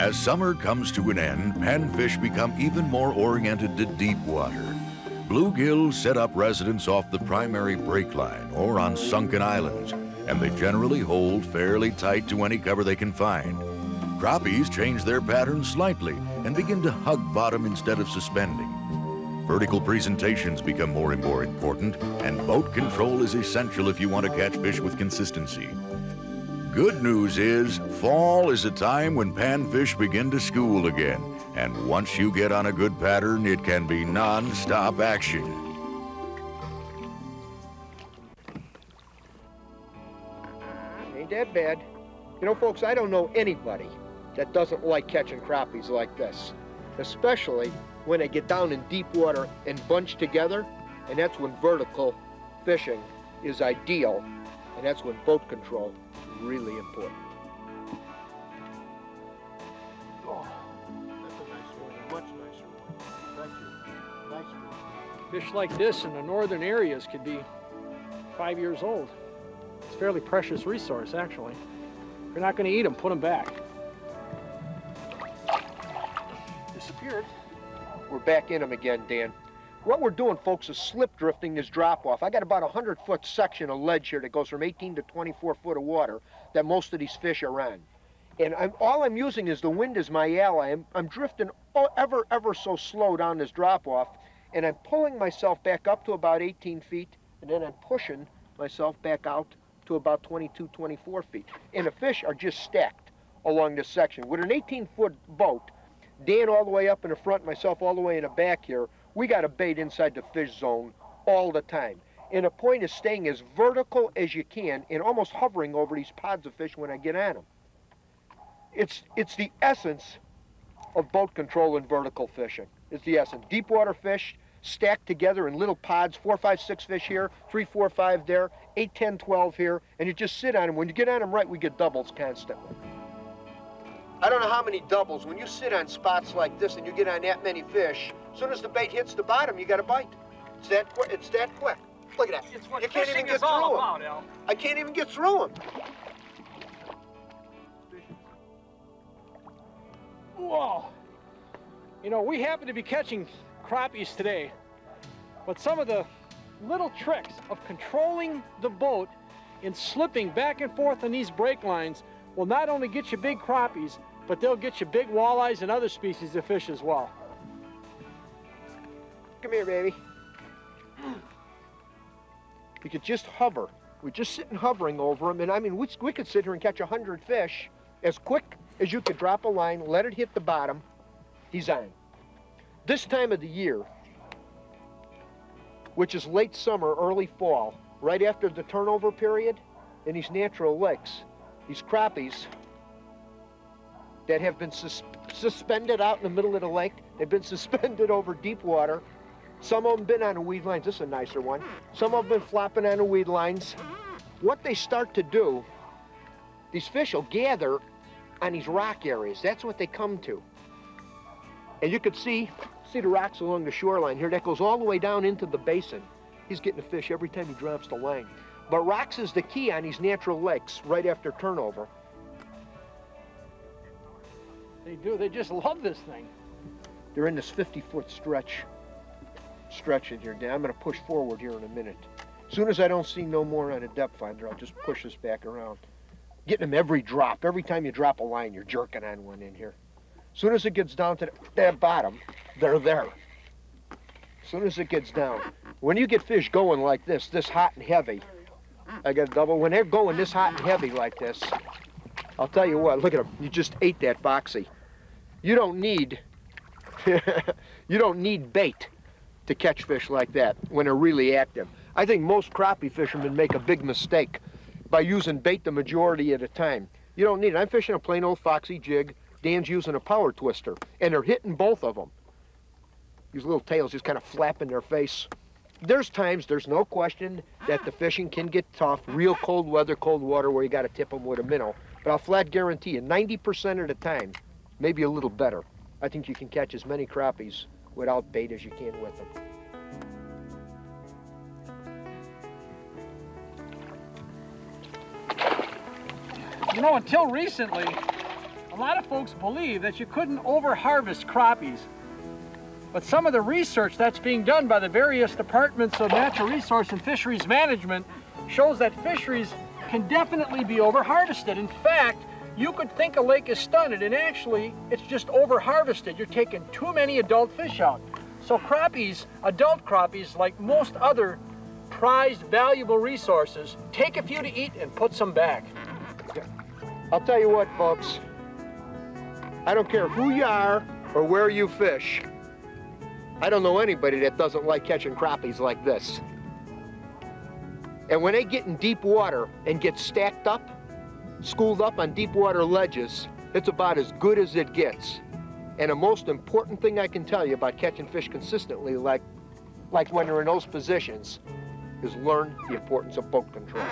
As summer comes to an end, panfish become even more oriented to deep water. Bluegills set up residence off the primary break line or on sunken islands, and they generally hold fairly tight to any cover they can find. Crappies change their pattern slightly and begin to hug bottom instead of suspending. Vertical presentations become more and more important, and boat control is essential if you want to catch fish with consistency. Good news is, fall is a time when panfish begin to school again, and once you get on a good pattern, it can be non-stop action. Ain't that bad. You know, folks, I don't know anybody that doesn't like catching crappies like this, especially when they get down in deep water and bunch together, and that's when vertical fishing is ideal, and that's when boat control is really important. Oh, that's a nice one, a much nicer one. Thank you. Nice one. Fish like this in the northern areas could be 5 years old. It's a fairly precious resource, actually. If you're not going to eat them, put them back. Disappeared. We're back in them again, Dan. What we're doing, folks, is slip drifting this drop-off. I got about a 100-foot section of ledge here that goes from 18 to 24 foot of water that most of these fish are on. And all I'm using is the wind as my ally. I'm drifting ever so slow down this drop-off, and I'm pulling myself back up to about 18 feet, and then I'm pushing myself back out to about 22, 24 feet. And the fish are just stacked along this section. With an 18-foot boat, Dan all the way up in the front, myself all the way in the back here, we got a bait inside the fish zone all the time. And the point is staying as vertical as you can and almost hovering over these pods of fish when I get on them. It's the essence of boat control and vertical fishing. It's the essence. Deep water fish stacked together in little pods, 4, 5, 6 fish here, 3, 4, 5 there, 8, 10, 12 here, and you just sit on them. When you get on them right, we get doubles constantly. I don't know how many doubles. When you sit on spots like this and you get on that many fish, as soon as the bait hits the bottom, you got a bite. It's that quick. It's that quick. Look at that. It's what you can't even get through them. Al. I can't even get through them. Whoa. You know, we happen to be catching crappies today, but some of the little tricks of controlling the boat and slipping back and forth on these break lines will not only get you big crappies, but they'll get you big walleyes and other species of fish as well. Come here, baby. You could just hover. We're just sitting hovering over them, and I mean, we could sit here and catch 100 fish as quick as you could drop a line, let it hit the bottom, he's on. This time of the year, which is late summer, early fall, right after the turnover period in these natural lakes, these crappies that have been suspended out in the middle of the lake, they've been suspended over deep water. Some of them been on the weed lines. This is a nicer one. Some of them been flopping on the weed lines. What they start to do, these fish will gather on these rock areas. That's what they come to. And you could see the rocks along the shoreline here. That goes all the way down into the basin. He's getting a fish every time he drops the line. But rocks is the key on these natural lakes right after turnover. They do. They just love this thing. They're in this 50-foot stretch in here. I'm going to push forward here in a minute. As soon as I don't see no more on a depth finder, I'll just push this back around. Getting them every drop. Every time you drop a line, you're jerking on one in here. As soon as it gets down to that bottom, they're there. As soon as it gets down. When you get fish going like this hot and heavy, I got a double. When they're going this hot and heavy like this, I'll tell you what, look at them. You just ate that foxy. You don't need, you don't need bait to catch fish like that when they're really active. I think most crappie fishermen make a big mistake by using bait the majority of the time. You don't need it. I'm fishing a plain old foxy jig. Dan's using a power twister, and they're hitting both of them. These little tails just kind of flap in their face. There's times, there's no question, that the fishing can get tough, real cold weather, cold water, where you got to tip them with a minnow. But I'll flat guarantee you, 90% of the time, maybe a little better, I think you can catch as many crappies without bait as you can with them. You know, until recently, a lot of folks believe that you couldn't over-harvest crappies. But some of the research that's being done by the various departments of natural resource and fisheries management shows that fisheries can definitely be over-harvested. In fact, you could think a lake is stunted, and actually it's just over-harvested. You're taking too many adult fish out. So crappies, adult crappies, like most other prized, valuable resources, take a few to eat and put some back. I'll tell you what, folks. I don't care who you are or where you fish. I don't know anybody that doesn't like catching crappies like this. And when they get in deep water and get stacked up, schooled up on deep water ledges, it's about as good as it gets. And the most important thing I can tell you about catching fish consistently, like when they're in those positions, is learn the importance of boat control.